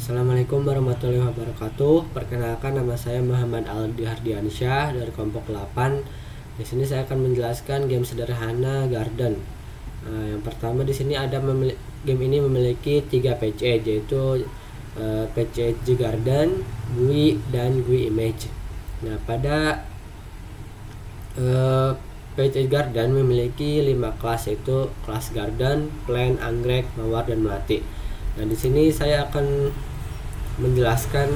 Assalamualaikum warahmatullahi wabarakatuh. Perkenalkan, nama saya Muhammad Aldi Hardiansyah dari kelompok 8. Di sini saya akan menjelaskan game sederhana Garden. Yang pertama, di sini ada game ini memiliki 3 page age, yaitu page age Garden, GUI, dan GUI image. Nah, pada page age Garden memiliki 5 kelas, yaitu kelas Garden, Plant, Anggrek, Mawar, dan Melati. Nah, di sini saya akan menjelaskan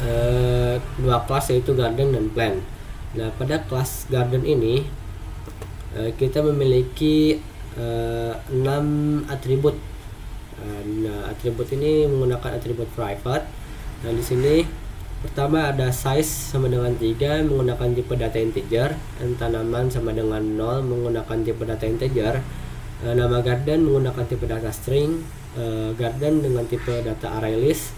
2 kelas, yaitu Garden dan Plant. Nah, pada kelas Garden ini kita memiliki 6 atribut. Nah, atribut ini menggunakan atribut private. Nah, di sini pertama ada size sama dengan 3 menggunakan tipe data integer, dan tanaman sama dengan 0 menggunakan tipe data integer. Nama garden menggunakan tipe data string, garden dengan tipe data array list,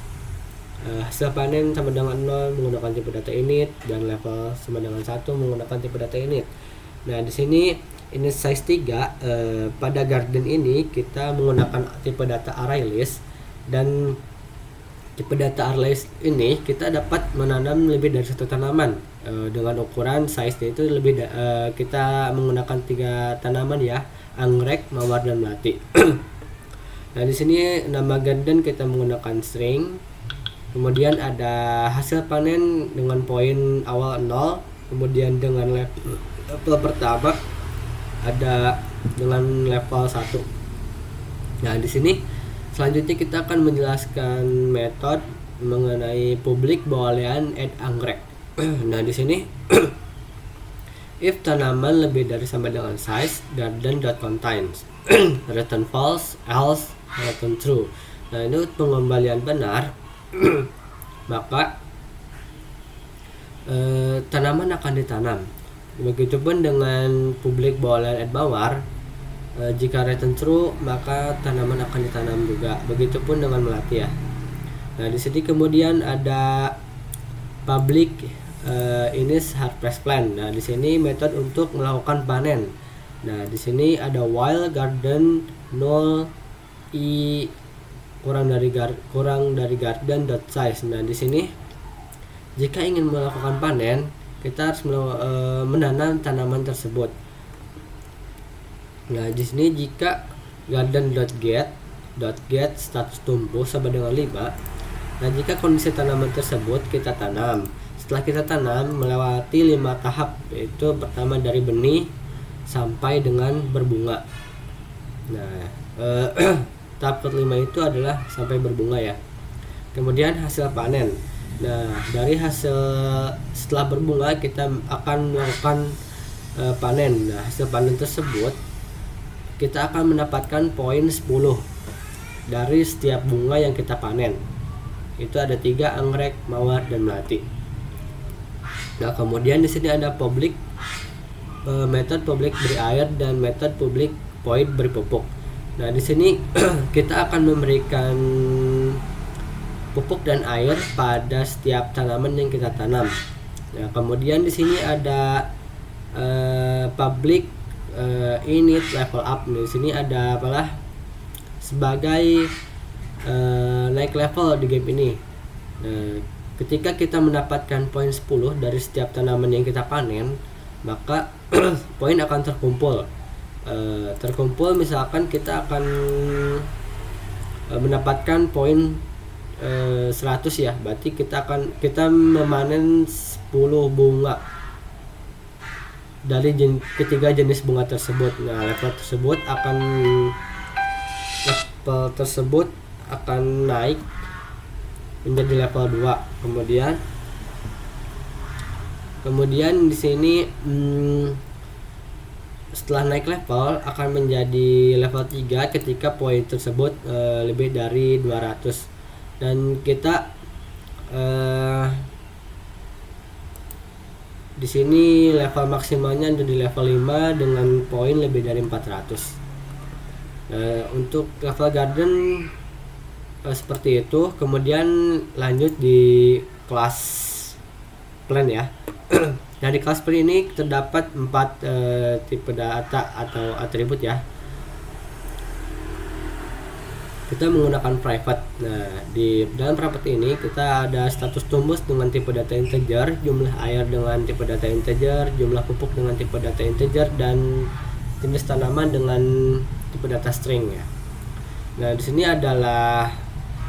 hasil panen sama dengan 0 menggunakan tipe data init, dan level sama dengan 1 menggunakan tipe data init. Nah, di sini ini size 3. Pada garden ini kita menggunakan tipe data array list, dan tipe data array list ini kita dapat menanam lebih dari satu tanaman dengan ukuran size-nya itu kita menggunakan 3 tanaman ya, anggrek, mawar, dan melati. Nah, di sini nama garden kita menggunakan string. Kemudian ada hasil panen dengan poin awal 0. Kemudian dengan level pertama ada dengan level 1. Nah, di sini selanjutnya kita akan menjelaskan metode mengenai public boolean add anggrek. Nah, di sini if tanaman lebih dari sama dengan size, garden.contains return false, else return true. Nah, ini pengembalian benar maka tanaman akan ditanam. Begitupun dengan public boolean add mawar, jika return true maka tanaman akan ditanam juga. Begitupun dengan melati ya. Nah, di sini kemudian ada public inis harvest plan. Nah, di sini metode untuk melakukan panen. Nah, di sini ada while garden 0 i kurang dari garden dot size. Nah, di sini jika ingin melakukan panen kita harus menanam tanaman tersebut. Nah, di sini jika garden dot get status tumbuh sama dengan 5. Nah, jika kondisi tanaman tersebut kita tanam. Setelah kita tanam melewati 5 tahap, yaitu pertama dari benih sampai dengan berbunga. Nah, tahap kelima itu adalah sampai berbunga ya. Kemudian hasil panen. Nah, dari hasil setelah berbunga kita akan melakukan panen. Nah, hasil panen tersebut kita akan mendapatkan poin 10 dari setiap bunga yang kita panen. Itu ada 3 anggrek, mawar, dan melati. Nah, kemudian di sini ada public method public beri air dan method public void beri pupuk. Nah, di sini kita akan memberikan pupuk dan air pada setiap tanaman yang kita tanam. Nah, kemudian di sini ada public init level up. Di sini ada apalah sebagai naik level di game ini. Nah, ketika kita mendapatkan poin 10 dari setiap tanaman yang kita panen, maka poin akan terkumpul. Misalkan kita akan mendapatkan poin 100 ya, berarti kita memanen 10 bunga dari ketiga jenis bunga tersebut. Nah, level tersebut akan naik menjadi level 2. Kemudian di sini setelah naik level akan menjadi level 3 ketika poin tersebut lebih dari 200, dan kita di sini level maksimalnya jadi level 5 dengan poin lebih dari 400. Untuk level garden seperti itu. Kemudian lanjut di kelas plan ya. Nah, di kelas plan ini terdapat 4 tipe data atau atribut ya. kita menggunakan private. Nah, di dalam private ini kita ada status tumbuh dengan tipe data integer, jumlah air dengan tipe data integer, jumlah pupuk dengan tipe data integer, dan jenis tanaman dengan tipe data string ya. Nah, di sini adalah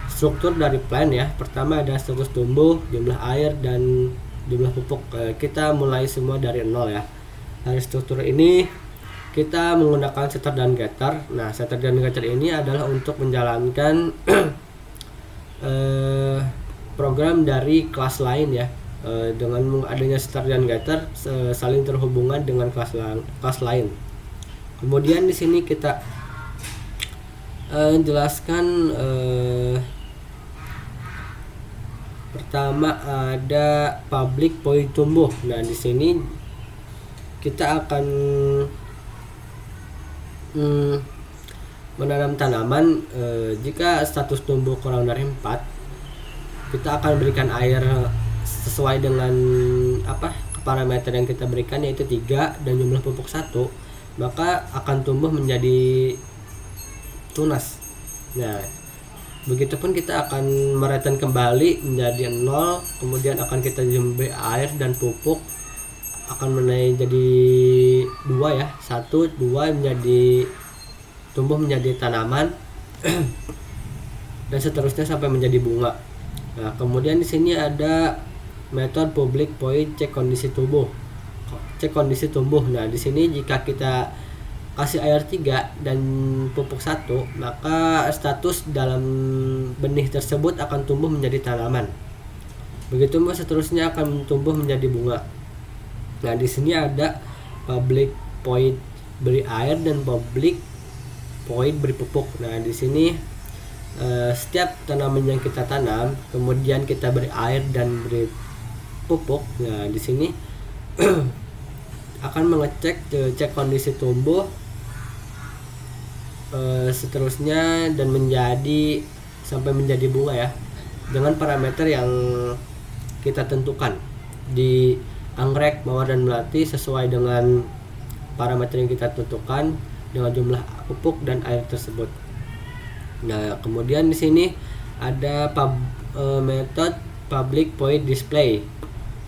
struktur dari plan ya. Pertama ada status tumbuh, jumlah air, dan jumlah pupuk. Kita mulai semua dari nol ya. Dari struktur ini kita menggunakan setter dan getter. Nah, setter dan getter ini adalah untuk menjalankan program dari kelas lain ya. Dengan adanya setter dan getter saling terhubungan dengan kelas lain. Kemudian di sini kita jelaskan pertama ada public point tumbuh. Nah, di sini kita akan menanam tanaman. Jika status tumbuh kurang dari 4, kita akan berikan air sesuai dengan parameter yang kita berikan, yaitu 3 dan jumlah pupuk 1, maka akan tumbuh menjadi tunas. Nah, begitupun kita akan mereturn kembali menjadi 0, kemudian akan kita beri air dan pupuk akan menaik jadi 2 ya, 1 2 menjadi tumbuh menjadi tanaman dan seterusnya sampai menjadi bunga. Nah, kemudian di sini ada metode public void cek kondisi tumbuh. Nah, di sini jika kita kasih air 3 dan pupuk 1, maka status dalam benih tersebut akan tumbuh menjadi tanaman. Begitu seterusnya akan tumbuh menjadi bunga. Nah, di sini ada public void beri air dan public void beri pupuk. Nah, di sini setiap tanaman yang kita tanam kemudian kita beri air dan beri pupuk. Nah, di sini akan mengecek cek kondisi tumbuh seterusnya dan sampai menjadi bunga ya, dengan parameter yang kita tentukan di anggrek, mawar, dan melati sesuai dengan parameter yang kita tentukan dengan jumlah pupuk dan air tersebut. Nah, kemudian di sini ada metode public void display.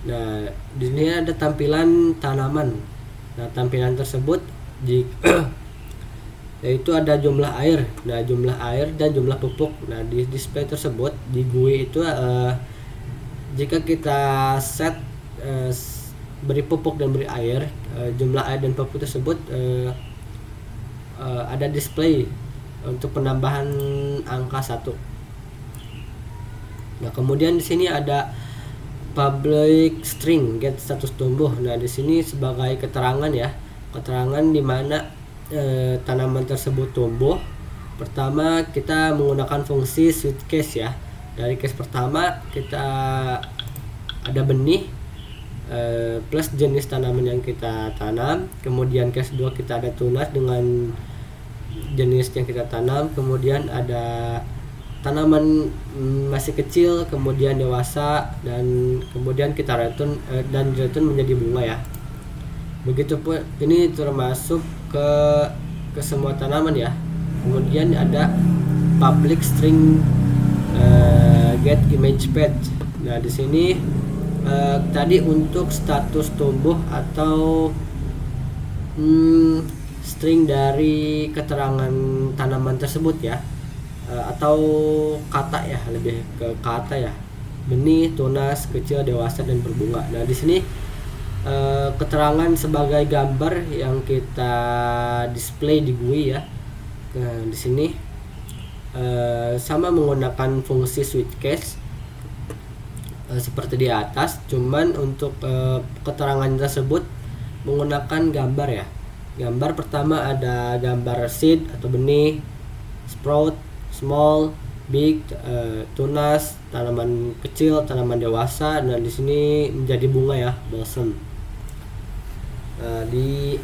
Nah, di sini ada tampilan tanaman. Nah, tampilan tersebut yaitu ada jumlah air. Nah, jumlah air dan jumlah pupuk. Nah, di display tersebut di GUI itu jika kita set beri pupuk dan beri air, jumlah air dan pupuk tersebut ada display untuk penambahan angka 1. Nah, kemudian di sini ada public string get status tumbuh. Nah, di sini sebagai keterangan ya, keterangan di mana tanaman tersebut tumbuh. Pertama kita menggunakan fungsi switch case ya. Dari case pertama kita ada benih plus jenis tanaman yang kita tanam. Kemudian case 2 kita ada tunas dengan jenis yang kita tanam. Kemudian ada tanaman masih kecil, kemudian dewasa, dan kemudian kita return menjadi bunga ya. Begitupun ini termasuk ke semua tanaman ya. Kemudian ada public string get image page. Nah, di sini tadi untuk status tumbuh atau string dari keterangan tanaman tersebut ya, atau kata ya, lebih ke kata ya, benih, tunas, kecil, dewasa, dan berbunga. Nah, di sini keterangan sebagai gambar yang kita display di GUI ya. Nah, di sini sama menggunakan fungsi switch case seperti di atas, cuman untuk keterangan tersebut menggunakan gambar ya. Gambar pertama ada gambar seed atau benih, sprout, small, big, tunas, tanaman kecil, tanaman dewasa, dan di sini menjadi bunga ya, blossom. Di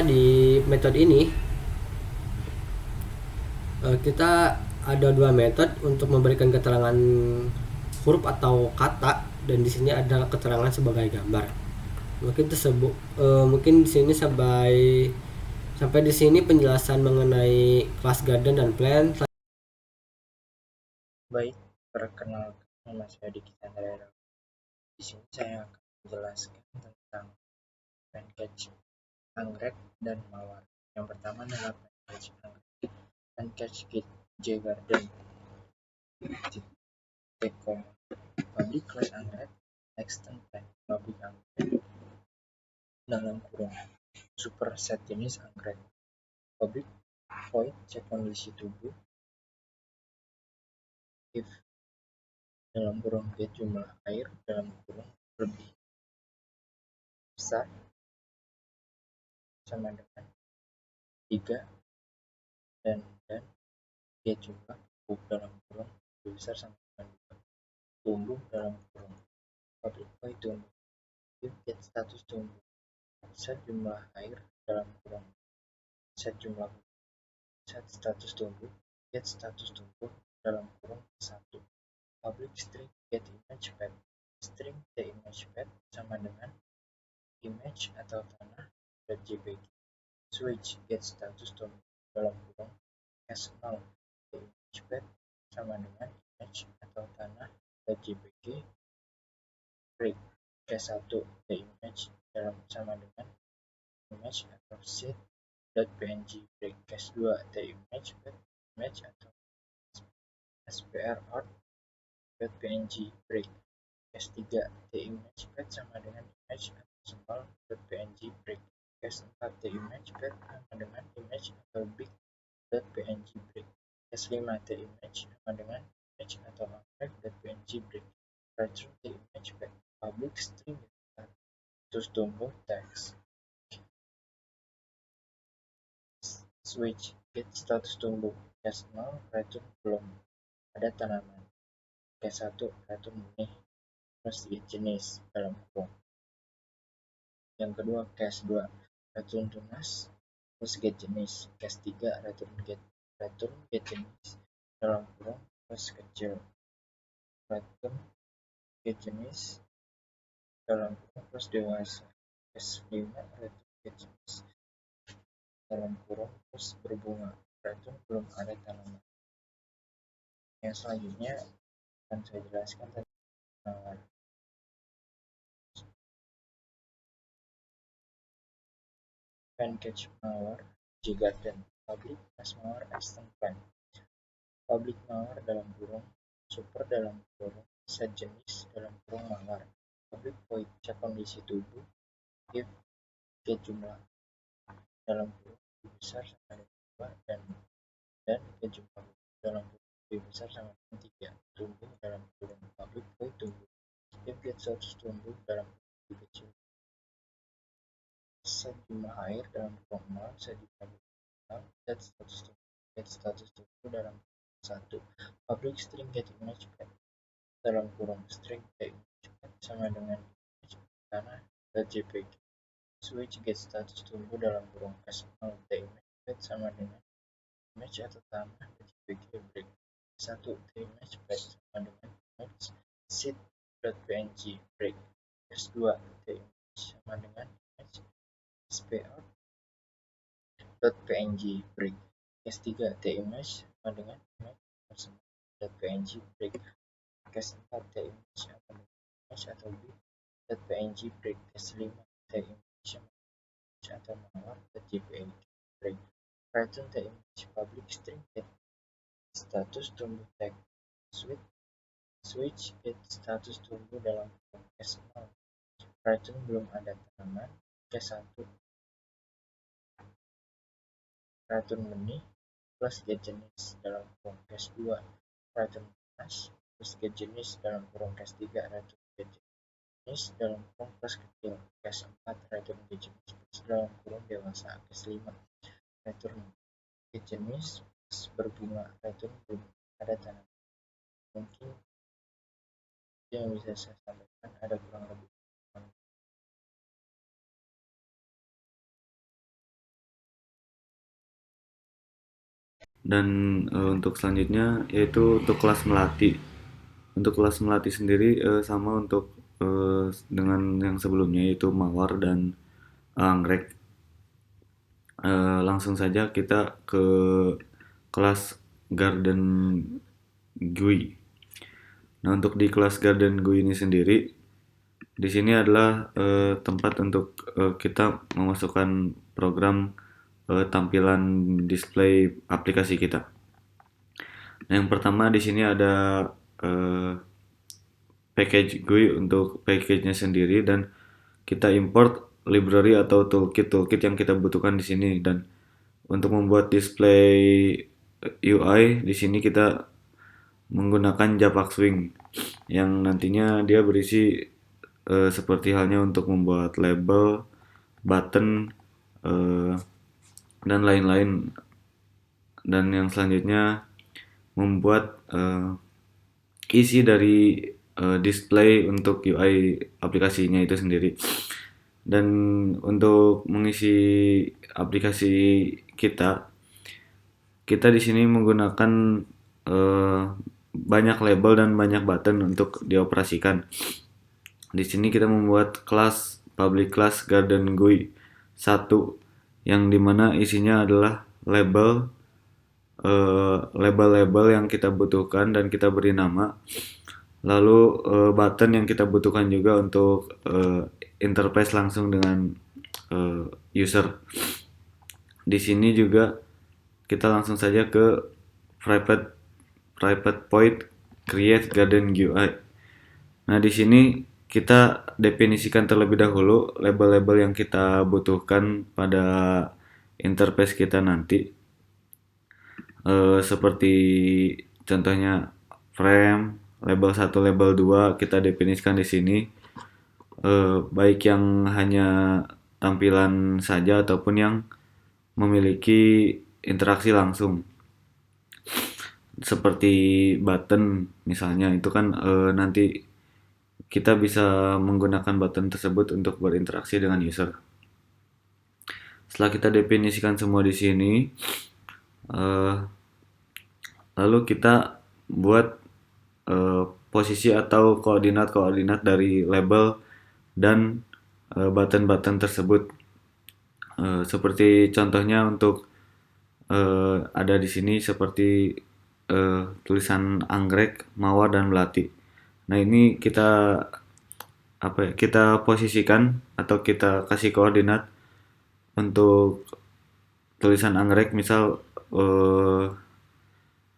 di metode ini kita ada 2 metode untuk memberikan keterangan huruf atau kata, dan di sini ada keterangan sebagai gambar. Mungkin di sini Sampai di sini penjelasan mengenai kelas garden dan plant. Baik, perkenalkan nama saya Diki Chandra. Di sini saya akan menjelaskan tentang pancake anggrek dan mawar. Yang pertama adalah pancake anggrek. Pancake J Garden Teko Public Class Anggrek Extend Plan Public Anggrek dalam kurung super set jenis anggrek public void cek kondisi tubuh if dalam kurung get jumlah air dalam kurung lebih besar sama dengan 3 dan get jumlah tubuh dalam kurung lebih besar sama dengan 2 tumbuh dalam kurung public void tumbuh if get status tumbuh set jumlah air dalam kurung set jumlah set status tumbuh get status tumbuh dalam kurung 1 public string get image path string the image path sama dengan image atau tanah.jpg switch get status tumbuh dalam kurung as null the image path sama dengan image atau tanah.jpg break s1 the image dalam sama dengan image atau set.png break s2 the image path image atau spr art.png break S3 the image path sama dengan image atau symbol.png break S4 the image path sama dengan image atau big.png break S5 the image sama dengan image atau object.png break return the image path public string terus tumbuh text switch get status tumbuh S0 return belum ada tanaman S1 return benih terus jenis dalam kurung yang kedua case 2 return tunas terus get jenis case 3 return get jenis dalam kurung terus kecil return get jenis dalam kurung terus dewasa case 5 return get jenis dalam kurung terus berbunga return belum ada tanaman. Yang selanjutnya akan saya jelaskan tentang pancake mawar J Garden public as mawar extend plant public mawar dalam kurung super dalam kurung set jenis dalam kurung mawar public void cek kondisi tubuh if get jumlah dalam kurung lebih besar sama dengan 2 dan get jumlah dalam kurung lebih besar sama dengan 3 tumbuh dalam kurung public void tumbuh if get status tumbuh dalam kurung lebih kecil set jumlah air dalam kurung 0 set jumlah set status tumbuh dalam kurung 1 public string get image path dalam kurung string get image path sama dengan image tanah.jpg switch get status tumbuh dalam kurung s0 the image path sama dengan image atau tanah.jpg break 1 the image path sama dengan image seed.png break s2 the image sama dengan image spr.png break s3 the image sama dengan image tersebut.png break S4 the image atau bit.png break S5 the image atau mawar.jpg break return the image public string get status tumbuh tag switch get status tumbuh dalam kurung S0 return belum ada tanaman S1 return benih plus get jenis dalam kurung S2 return tunas plus get jenis dalam kurung S3 return get jenis dalam kurung plus kecil case 4 return get jenis plus dalam kurung dewasa case 5 return get jenis plus berbunga return belum ada tanaman. Mungkin yang bisa saya sampaikan ada kurang lebih. Dan untuk selanjutnya yaitu untuk kelas melati. Untuk kelas melati sendiri sama untuk dengan yang sebelumnya yaitu mawar dan anggrek. Langsung saja kita ke kelas Garden GUI. Nah, untuk di kelas Garden GUI ini sendiri, di sini adalah tempat untuk kita memasukkan program tampilan display aplikasi kita. Nah, yang pertama di sini ada package GUI untuk package-nya sendiri, dan kita import library atau toolkit yang kita butuhkan di sini. Dan untuk membuat display UI di sini kita menggunakan Java Swing yang nantinya dia berisi seperti halnya untuk membuat label, button, dan lain-lain. Dan yang selanjutnya membuat isi dari display untuk UI aplikasinya itu sendiri. Dan untuk mengisi aplikasi kita di sini menggunakan banyak label dan banyak button untuk dioperasikan. Di sini kita membuat kelas public class Garden GUI 1 yang dimana isinya adalah label-label yang kita butuhkan dan kita beri nama. Lalu button yang kita butuhkan juga untuk interface langsung dengan user. Di sini juga kita langsung saja ke private point create garden GUI. Nah, di sini kita definisikan terlebih dahulu label-label yang kita butuhkan pada interface kita nanti. Seperti contohnya frame, label 1, label 2 kita definisikan di sini. Baik yang hanya tampilan saja ataupun yang memiliki interaksi langsung. Seperti button misalnya, itu kan nanti kita bisa menggunakan button tersebut untuk berinteraksi dengan user. Setelah kita definisikan semua di sini, lalu kita buat posisi atau koordinat dari label dan button-button tersebut. Seperti contohnya untuk ada di sini seperti tulisan anggrek, mawar, dan melati. Nah, ini kita posisikan atau kita kasih koordinat. Untuk tulisan anggrek misal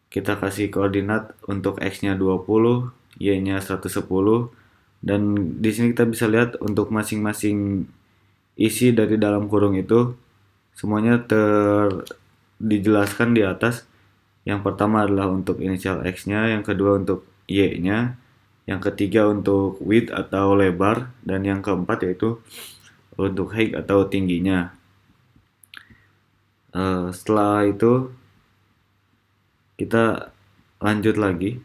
kita kasih koordinat untuk X-nya 20, Y-nya 110, dan di sini kita bisa lihat untuk masing-masing isi dari dalam kurung itu semuanya dijelaskan di atas. Yang pertama adalah untuk inisial X-nya, yang kedua untuk Y-nya, yang ketiga untuk width atau lebar, dan yang keempat yaitu untuk height atau tingginya. Setelah itu kita lanjut lagi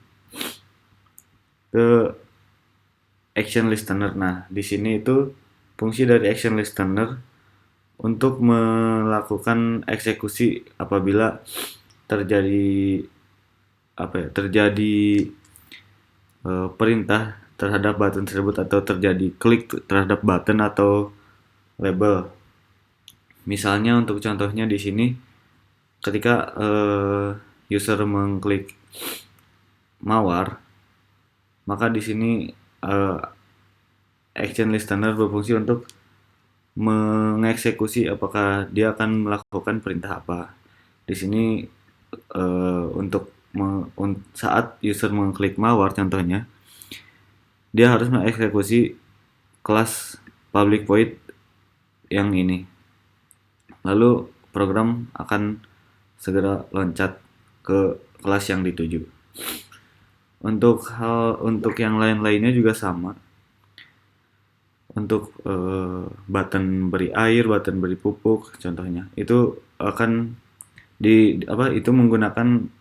ke action listener. Nah, di sini itu fungsi dari action listener untuk melakukan eksekusi apabila terjadi perintah terhadap button tersebut atau terjadi klik terhadap button atau label. Misalnya untuk contohnya di sini ketika user mengklik mawar, maka di sini action listener berfungsi untuk mengeksekusi apakah dia akan melakukan perintah apa. Di sini untuk saat user mengklik mawar contohnya, dia harus mengeksekusi kelas public void yang ini. Lalu program akan segera loncat ke kelas yang dituju. Untuk yang lain-lainnya juga sama. Untuk button beri air, button beri pupuk contohnya, itu akan itu menggunakan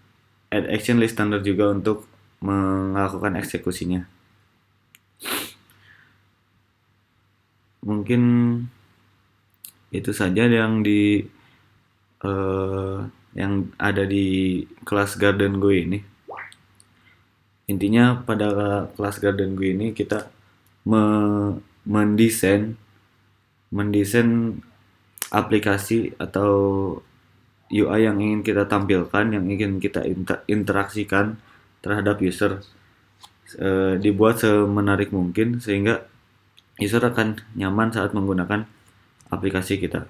add action listener juga untuk melakukan eksekusinya. Mungkin itu saja yang yang ada di kelas Garden GUI ini. Intinya pada kelas Garden GUI ini kita mendesain aplikasi atau UI yang ingin kita tampilkan, yang ingin kita interaksikan terhadap user dibuat semenarik mungkin sehingga user akan nyaman saat menggunakan aplikasi kita.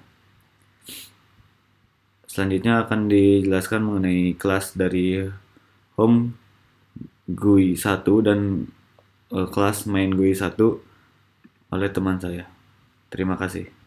Selanjutnya akan dijelaskan mengenai kelas dari home GUI 1 dan kelas main GUI 1 oleh teman saya. Terima kasih.